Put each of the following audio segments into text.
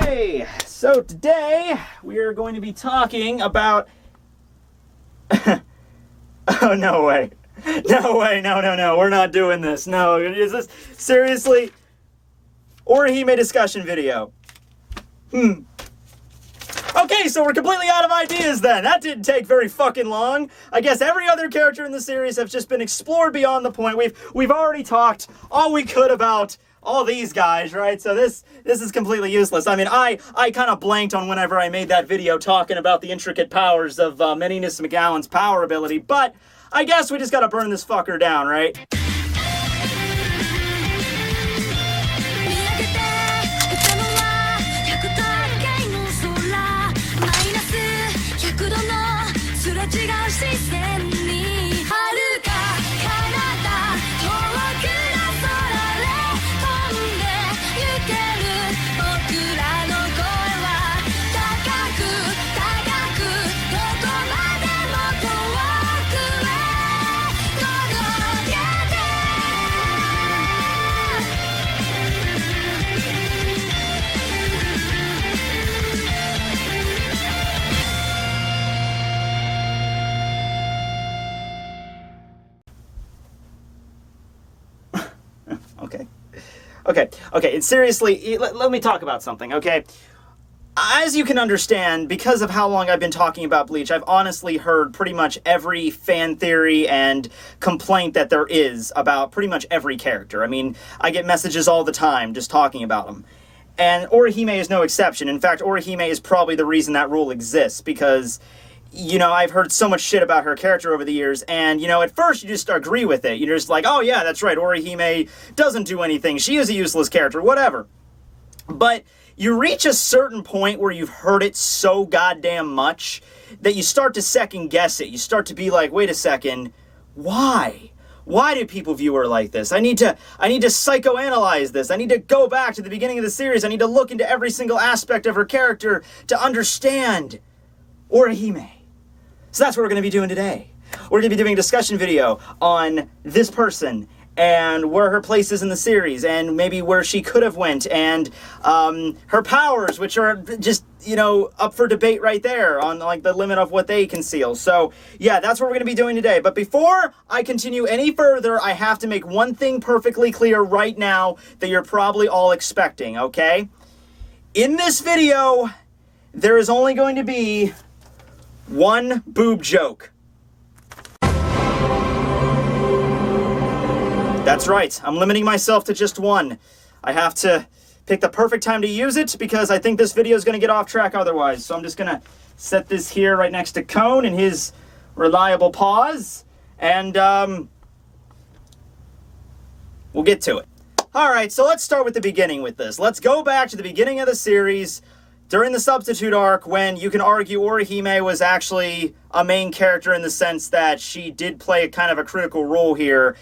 Okay, so today we are going to be talking about... Oh, no way. No way, no, we're not doing this. No, is this seriously? Orihime discussion video. Okay, so we're completely out of ideas then. That didn't take very fucking long. I guess every other character in the series has just been explored beyond the point. We've already talked all we could about all these guys, right? So this is completely useless. I mean, I kind of blanked on whenever I made that video talking about the intricate powers of Meninus McGowan's power ability, but I guess we just gotta burn this fucker down, right? Okay, and seriously, let me talk about something, okay? As you can understand, because of how long I've been talking about Bleach, I've honestly heard pretty much every fan theory and complaint that there is about pretty much every character. I mean, I get messages all the time just talking about them. And Orihime is no exception. In fact, Orihime is probably the reason that rule exists, because... you know, I've heard so much shit about her character over the years, and, you know, at first you just agree with it. You're just like, oh yeah, that's right, Orihime doesn't do anything. She is a useless character, whatever. But you reach a certain point where you've heard it so goddamn much that you start to second guess it. You start to be like, wait a second, why? Why do people view her like this? I need to psychoanalyze this. I need to go back to the beginning of the series. I need to look into every single aspect of her character to understand Orihime. So that's what we're going to be doing today. We're going to be doing a discussion video on this person and where her place is in the series and maybe where she could have went and her powers, which are just, you know, up for debate right there on like the limit of what they conceal. So yeah, that's what we're going to be doing today. But before I continue any further, I have to make one thing perfectly clear right now that you're probably all expecting, okay? In this video, there is only going to be one boob joke. That's right, I'm limiting myself to just one. I have to pick the perfect time to use it because I think this video is going to get off track otherwise. So I'm just going to set this here right next to Cone in his reliable paws, and we'll get to it. Alright, so let's start with the beginning with this. Let's go back to the beginning of the series, during the Substitute arc, when you can argue Orihime was actually a main character in the sense that she did play a kind of a critical role here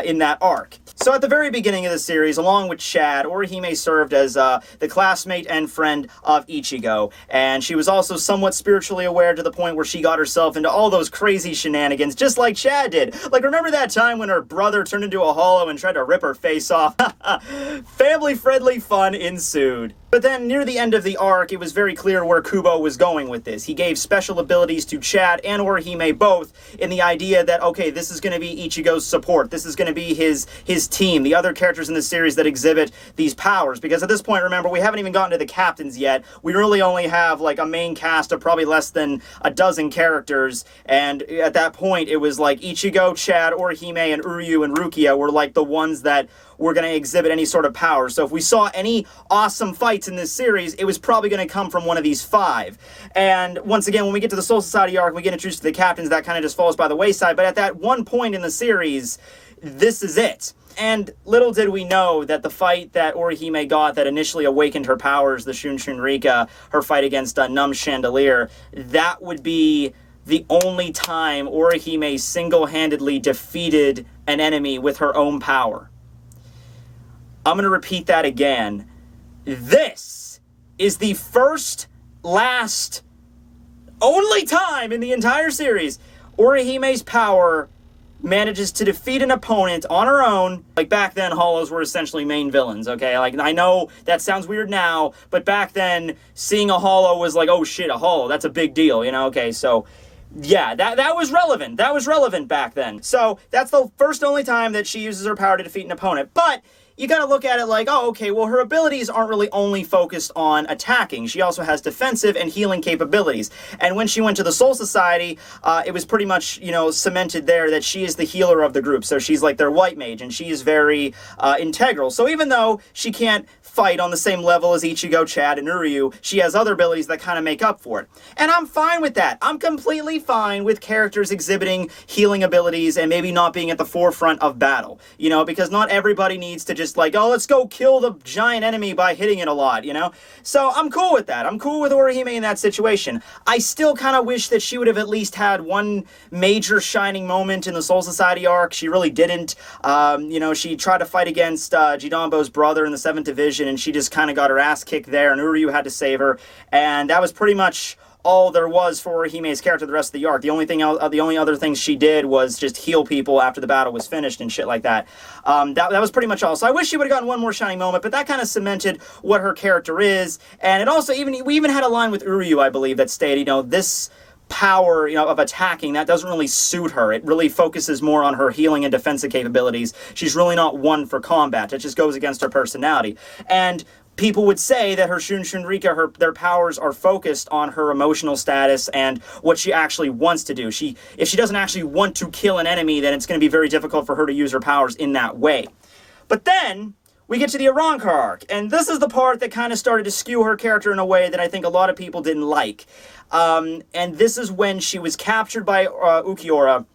in that arc. So at the very beginning of the series, along with Chad, Orihime served as the classmate and friend of Ichigo, and she was also somewhat spiritually aware to the point where she got herself into all those crazy shenanigans, just like Chad did. Like, remember that time when her brother turned into a hollow and tried to rip her face off? Family-friendly fun ensued. But then, near the end of the arc, it was very clear where Kubo was going with this. He gave special abilities to Chad and Orihime both, in the idea that, okay, this is going to be Ichigo's support. This is going to be his team, the other characters in the series that exhibit these powers. Because at this point, remember, we haven't even gotten to the captains yet. We really only have, like, a main cast of probably less than a dozen characters. And at that point, it was like Ichigo, Chad, Orihime, and Uryu and Rukia were, like, the ones that were going to exhibit any sort of power. So if we saw any awesome fights in this series, it was probably going to come from one of these five. And once again, when we get to the Soul Society arc, we get introduced to the captains, that kind of just falls by the wayside. But at that one point in the series, this is it. And little did we know that the fight that Orihime got that initially awakened her powers, the Shun Shun Rika, her fight against Numb Chandelier, that would be the only time Orihime single-handedly defeated an enemy with her own power. I'm going to repeat that again. This is the first, last, only time in the entire series Orihime's power manages to defeat an opponent on her own. Like, back then, Hollows were essentially main villains, okay? Like, I know that sounds weird now, but back then, seeing a Hollow was like, oh shit, a Hollow, that's a big deal, you know? Okay, so, yeah, that was relevant. That was relevant back then. So, that's the first and only time that she uses her power to defeat an opponent. But you gotta look at it like, oh, okay, well, her abilities aren't really only focused on attacking. She also has defensive and healing capabilities. And when she went to the Soul Society, it was pretty much, you know, cemented there that she is the healer of the group. So she's like their white mage, and she is very integral. So even though she can't fight on the same level as Ichigo, Chad, and Uryu, she has other abilities that kind of make up for it. And I'm fine with that. I'm completely fine with characters exhibiting healing abilities and maybe not being at the forefront of battle, you know, because not everybody needs to just like, oh, let's go kill the giant enemy by hitting it a lot, you know? So I'm cool with that. I'm cool with Orihime in that situation. I still kind of wish that she would have at least had one major shining moment in the Soul Society arc. She really didn't. You know, she tried to fight against Jidanbo's brother in the 7th Division, and she just kind of got her ass kicked there, and Uryu had to save her, and that was pretty much all there was for Orihime's character the rest of the arc. The only other things she did was just heal people after the battle was finished and shit like that. That was pretty much all. So I wish she would have gotten one more shining moment, but that kind of cemented what her character is. And it also, we even had a line with Uryu, I believe, that stated, you know, this power, you know, of attacking, that doesn't really suit her. It really focuses more on her healing and defensive capabilities. She's really not one for combat. It just goes against her personality. And people would say that her Shunrika, their powers are focused on her emotional status and what she actually wants to do. If she doesn't actually want to kill an enemy, then it's going to be very difficult for her to use her powers in that way. But then we get to the Arrancar arc, and this is the part that kind of started to skew her character in a way that I think a lot of people didn't like. And this is when she was captured by Ukiura,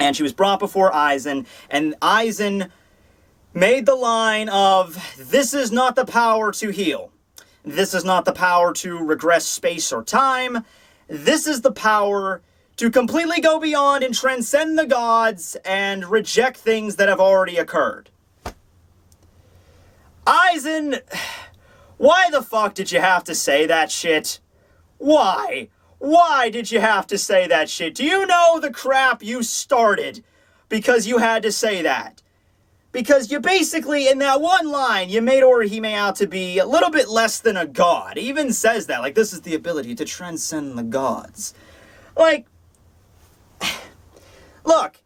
and she was brought before Aizen, and Aizen made the line of, this is not the power to heal. This is not the power to regress space or time. This is the power to completely go beyond and transcend the gods and reject things that have already occurred. Aizen, why the fuck did you have to say that shit? Why? Why did you have to say that shit? Do you know the crap you started because you had to say that? Because you basically, in that one line, you made Orihime out to be a little bit less than a god. He even says that, like, this is the ability to transcend the gods. Like, look,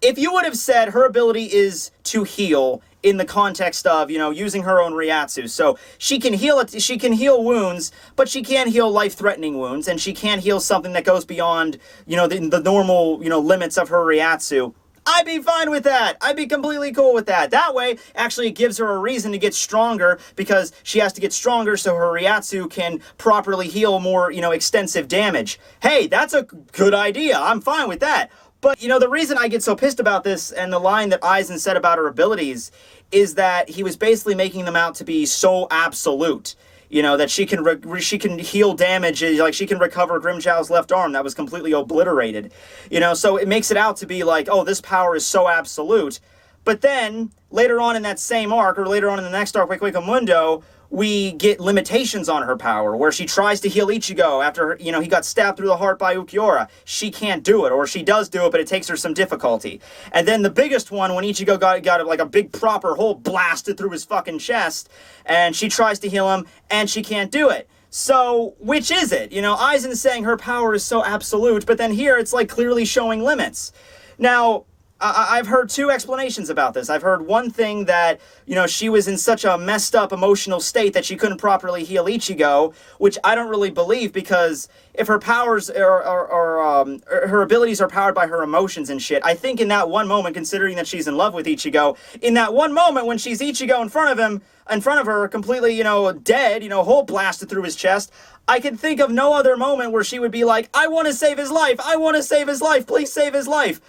if you would have said her ability is to heal in the context of, you know, using her own Reiatsu, so she can heal wounds, but she can't heal life-threatening wounds, and she can't heal something that goes beyond, you know, the normal, you know, limits of her Reiatsu, I'd be fine with that. I'd be completely cool with that. That way, actually, it gives her a reason to get stronger, because she has to get stronger so her Reiatsu can properly heal more, you know, extensive damage. Hey, that's a good idea. I'm fine with that. But, you know, the reason I get so pissed about this and the line that Aizen said about her abilities is that he was basically making them out to be so absolute. You know, that she can heal damage, like she can recover Grimjow's left arm that was completely obliterated. You know, so it makes it out to be like, oh, this power is so absolute. But then, later on in that same arc, or later on in the next arc, Wake Mundo, we get limitations on her power, where she tries to heal Ichigo after, you know, he got stabbed through the heart by Ukiura. She can't do it, or she does do it, but it takes her some difficulty. And then the biggest one, when Ichigo got like a big proper hole blasted through his fucking chest, and she tries to heal him, and she can't do it. So, which is it? You know, Aizen's saying her power is so absolute, but then here it's like clearly showing limits. Now, I've heard two explanations about this. I've heard one thing that, you know, she was in such a messed up emotional state that she couldn't properly heal Ichigo, which I don't really believe, because if her powers her abilities are powered by her emotions and shit, I think in that one moment, considering that she's in love with Ichigo, in that one moment when she's Ichigo in front of her, completely, you know, dead, you know, hole blasted through his chest, I can think of no other moment where she would be like, I want to save his life, I want to save his life, please save his life.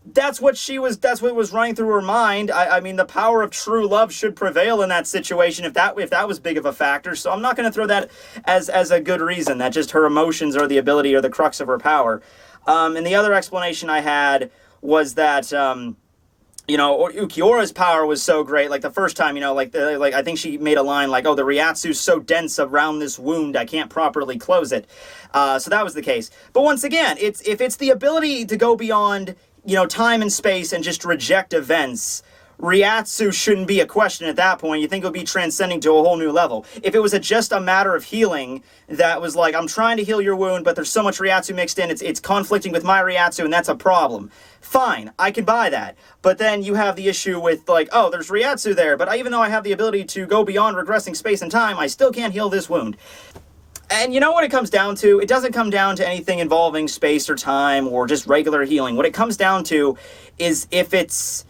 That's what was running through her mind. I mean, the power of true love should prevail in that situation if that was big of a factor. So I'm not going to throw that as a good reason, that just her emotions or the ability or the crux of her power. And the other explanation I had was that, you know, Ukiura's power was so great. Like the first time, you know, like I think she made a line like, oh, the Reiatsu's so dense around this wound, I can't properly close it. So that was the case. But once again, if it's the ability to go beyond time and space and just reject events, Ryatsu shouldn't be a question at that point. You think it would be transcending to a whole new level. If it was just a matter of healing that was like, I'm trying to heal your wound, but there's so much Ryatsu mixed in, it's conflicting with my Ryatsu, and that's a problem. Fine, I can buy that. But then you have the issue with, like, oh, there's Ryatsu there, but even though I have the ability to go beyond regressing space and time, I still can't heal this wound. And you know what it comes down to? It doesn't come down to anything involving space or time or just regular healing. What it comes down to is if it's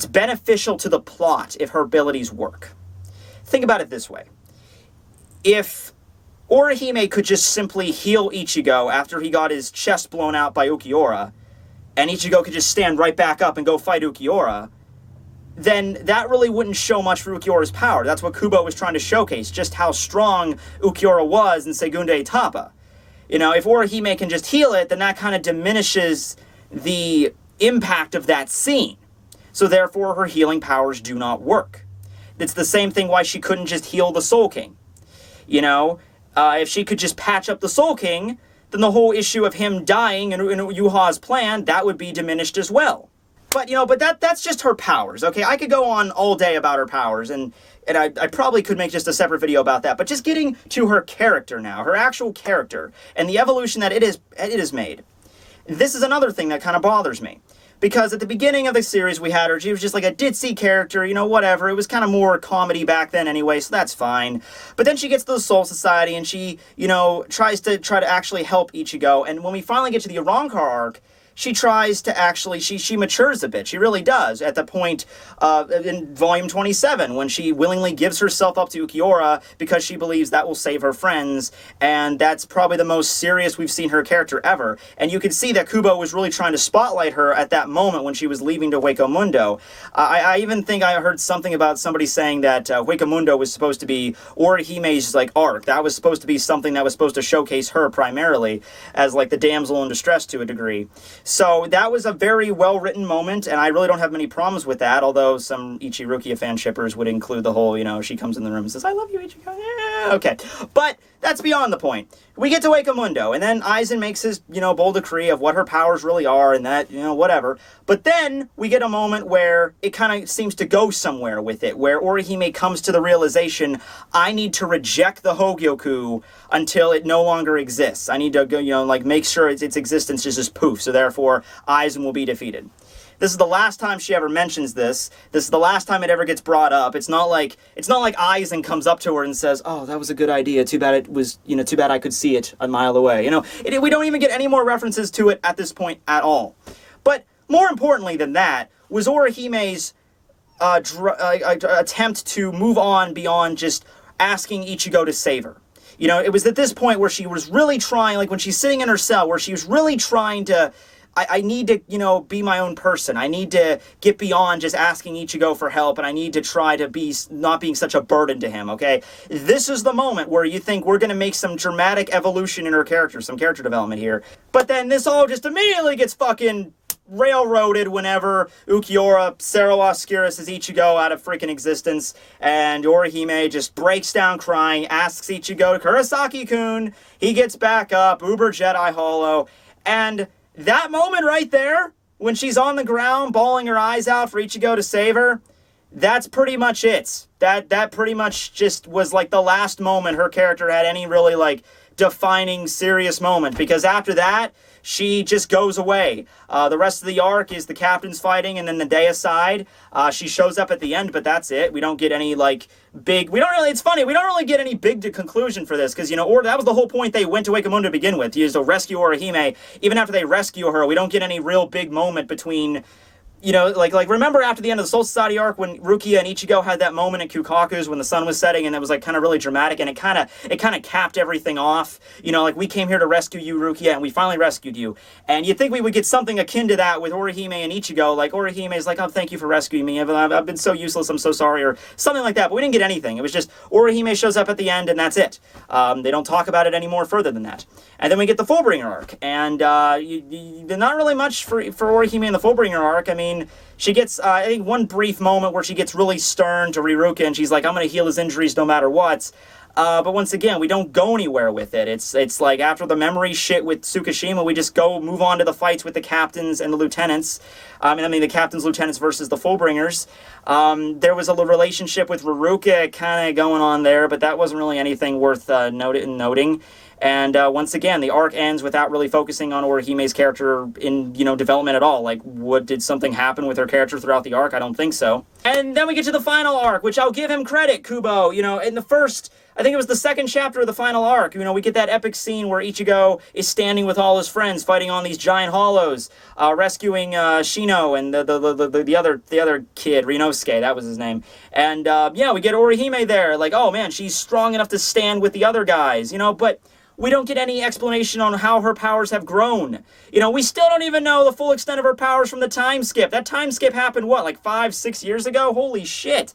beneficial to the plot, if her abilities work. Think about it this way. If Orihime could just simply heal Ichigo after he got his chest blown out by Ukiura, and Ichigo could just stand right back up and go fight Ukiura, then that really wouldn't show much for Ukiura's power. That's what Kubo was trying to showcase, just how strong Ukiura was in Segunde Etapa. If Orihime can just heal it, then that kind of diminishes the impact of that scene. So therefore, her healing powers do not work. It's the same thing why she couldn't just heal the Soul King. If she could just patch up the Soul King, then the whole issue of him dying in Yuha's plan, that would be diminished as well. But that's just her powers, okay? I could go on all day about her powers, and I probably could make just a separate video about that, but just getting to her character now, her actual character, and the evolution that it has made. This is another thing that kind of bothers me. Because at the beginning of the series we had her, she was just like a ditzy character, whatever. It was kind of more comedy back then anyway, so that's fine. But then she gets to the Soul Society and she, tries to actually help Ichigo. And when we finally get to the Arrancar arc, she tries to actually, she matures a bit. She really does at the point in Volume 27 when she willingly gives herself up to Ukiura because she believes that will save her friends. And that's probably the most serious we've seen her character ever. And you can see that Kubo was really trying to spotlight her at that moment when she was leaving to Hueco Mundo. I even think I heard something about somebody saying that Hueco Mundo was supposed to be Orihime's arc. That was supposed to be something that was supposed to showcase her primarily as the damsel in distress to a degree. So that was a very well-written moment, and I really don't have many problems with that, although some Ichirukia fan shippers would include the whole, she comes in the room and says, I love you, Ichigo. Yeah, okay. But that's beyond the point. We get to Hueco Mundo, and then Aizen makes his, bold decree of what her powers really are, and that, whatever. But then we get a moment where it kind of seems to go somewhere with it, where Orihime comes to the realization, I need to reject the Hogyoku until it no longer exists. I need to go, make sure its existence is just poof, so therefore Aizen will be defeated. This is the last time she ever mentions this. This is the last time it ever gets brought up. It's not like Aizen comes up to her and says, "Oh, that was a good idea. Too bad it was, too bad I could see it a mile away." We don't even get any more references to it at this point at all. But more importantly than that was Orihime's attempt to move on beyond just asking Ichigo to save her. It was at this point where she was really trying, when she's sitting in her cell, where she was really trying to, I need to, be my own person. I need to get beyond just asking Ichigo for help, and I need to try to be not being such a burden to him, okay? This is the moment where you think we're going to make some dramatic evolution in her character, some character development here. But then this all just immediately gets fucking railroaded whenever Ukiura Sarawa-Skiris Ichigo out of freaking existence, and Orihime just breaks down crying, asks Ichigo, Kurosaki-kun, he gets back up, Uber Jedi Hollow, and that moment right there, when she's on the ground bawling her eyes out for Ichigo to save her, that's pretty much it. That pretty much just was the last moment her character had any really defining serious moment, because after that she just goes away. The rest of the arc is the captains fighting and then the day aside. She shows up at the end, but that's it. We don't get any big, it's funny, we don't really get any big conclusion for this, because or that was the whole point they went to Hueco Mundo to begin with, to rescue Orihime. Even after they rescue her, we don't get any real big moment between, remember after the end of the Soul Society arc when Rukia and Ichigo had that moment in Kukaku's when the sun was setting, and it was kind of really dramatic, and it kind of capped everything off. We came here to rescue you, Rukia, and we finally rescued you. And you'd think we would get something akin to that with Orihime and Ichigo. Orihime's oh, thank you for rescuing me. I've been so useless, I'm so sorry, or something like that. But we didn't get anything. It was just Orihime shows up at the end, and that's it. They don't talk about it any more further than that. And then we get the Fullbringer arc, and not really much for Orihime in the Fullbringer arc. I mean, she gets, I think, one brief moment where she gets really stern to Riruka, and she's like, I'm going to heal his injuries no matter what. But once again, we don't go anywhere with it. It's like after the memory shit with Tsukishima, we just move on to the fights with the captains and the lieutenants. I mean the captains, lieutenants versus the Fullbringers. There was a relationship with Ruruka kind of going on there, but that wasn't really anything worth noting. And once again, the arc ends without really focusing on Orihime's character in, development at all. Like, did something happen with her character throughout the arc? I don't think so. And then we get to the final arc, which I'll give him credit, Kubo. In the first, I think it was the second chapter of the final arc, we get that epic scene where Ichigo is standing with all his friends fighting on these giant hollows, rescuing Shino and the other kid, Rinosuke, that was his name. And we get Orihime there, like, oh man, she's strong enough to stand with the other guys, but we don't get any explanation on how her powers have grown. We still don't even know the full extent of her powers from the time skip. That time skip happened, what, like 5-6 years ago? Holy shit.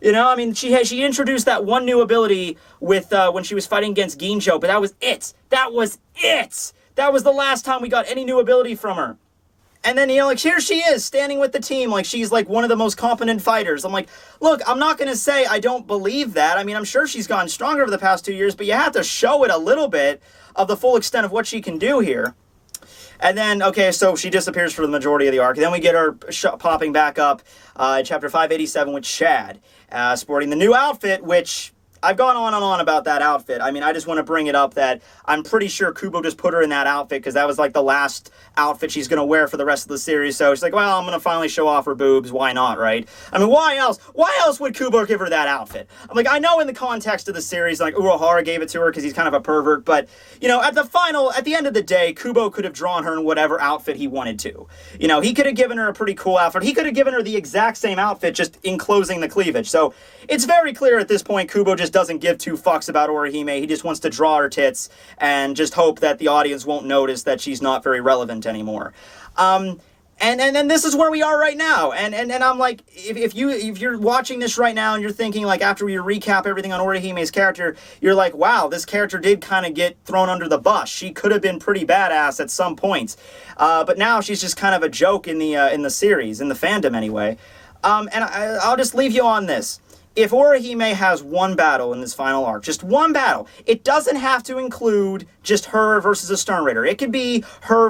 I mean, she introduced that one new ability with when she was fighting against Ginjo, but that was it. That was it. That was the last time we got any new ability from her. And then, like, here she is, standing with the team, like, she's, like, one of the most competent fighters. I'm like, look, I'm not going to say I don't believe that. I mean, I'm sure she's gotten stronger over the past 2 years, but you have to show it a little bit of the full extent of what she can do here. And then, okay, so she disappears for the majority of the arc. Then we get her popping back up in Chapter 587 with Chad, sporting the new outfit, which I've gone on and on about that outfit. I mean, I just want to bring it up that I'm pretty sure Kubo just put her in that outfit because that was like the last outfit she's going to wear for the rest of the series. So she's like, well, I'm going to finally show off her boobs. Why not, right? I mean, why else? Why else would Kubo give her that outfit? I'm like, I know in the context of the series, like, Uehara gave it to her because he's kind of a pervert. But, at the end of the day, Kubo could have drawn her in whatever outfit he wanted to. He could have given her a pretty cool outfit. He could have given her the exact same outfit, just enclosing the cleavage. So it's very clear at this point, Kubo just doesn't give two fucks about Orihime. He just wants to draw her tits and just hope that the audience won't notice that she's not very relevant anymore. And then this is where we are right now. And I'm like, if you're watching this right now and you're thinking, like, after we recap everything on Orihime's character, you're like, wow, this character did kind of get thrown under the bus. She could have been pretty badass at some point. But now she's just kind of a joke in the series, in the fandom anyway. And I'll just leave you on this. If Orihime has one battle in this final arc, just one battle, it doesn't have to include just her versus a Stern Raider. It could be her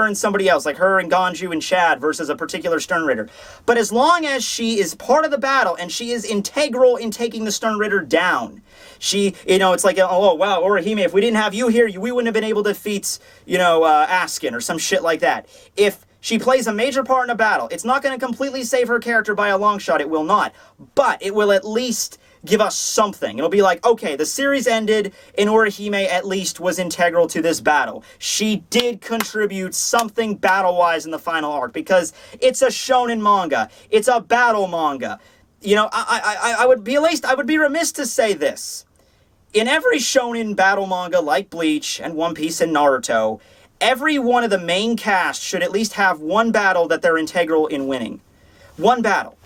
and somebody else, like her and Ganju and Chad versus a particular Stern Raider. But as long as she is part of the battle and she is integral in taking the Stern Raider down, she, it's like, oh, wow, Orihime, if we didn't have you here, we wouldn't have been able to defeat, Askin or some shit like that. If she plays a major part in a battle, it's not going to completely save her character by a long shot, it will not. But it will at least give us something. It'll be like, okay, the series ended, and Orihime at least was integral to this battle. She did contribute something battle-wise in the final arc, because it's a shonen manga. It's a battle manga. I would be remiss to say this. In every shonen battle manga like Bleach and One Piece and Naruto, every one of the main cast should at least have one battle that they're integral in winning. One battle.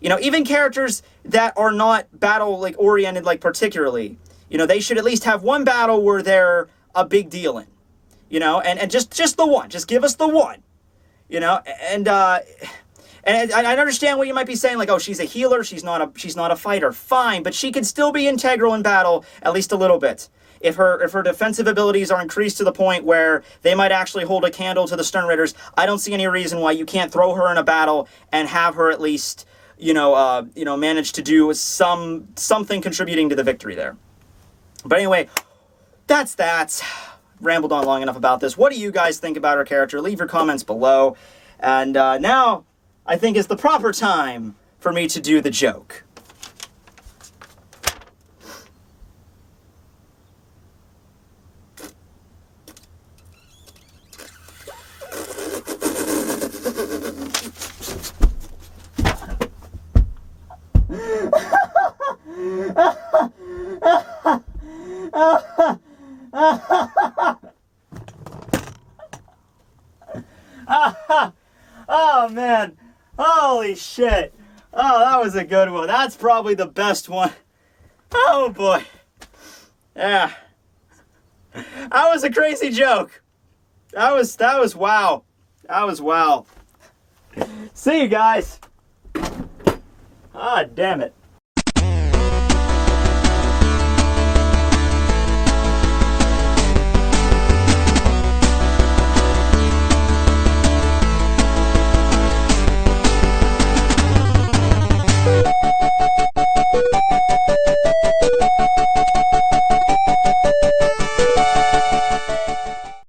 Even characters that are not battle oriented particularly, they should at least have one battle where they're a big deal in. And just the one. Just give us the one. And I understand what you might be saying, like, oh, she's a healer, she's not a fighter. Fine, but she could still be integral in battle at least a little bit. If her defensive abilities are increased to the point where they might actually hold a candle to the Stern Raiders, I don't see any reason why you can't throw her in a battle and have her at least, manage to do something contributing to the victory there. But anyway, that's that. Rambled on long enough about this. What do you guys think about her character? Leave your comments below. And now, I think is the proper time for me to do the joke. Oh, man. Holy shit. Oh, that was a good one. That's probably the best one. Oh, boy. Yeah. That was a crazy joke. That was wow. That was wow. See you guys. Ah, damn it.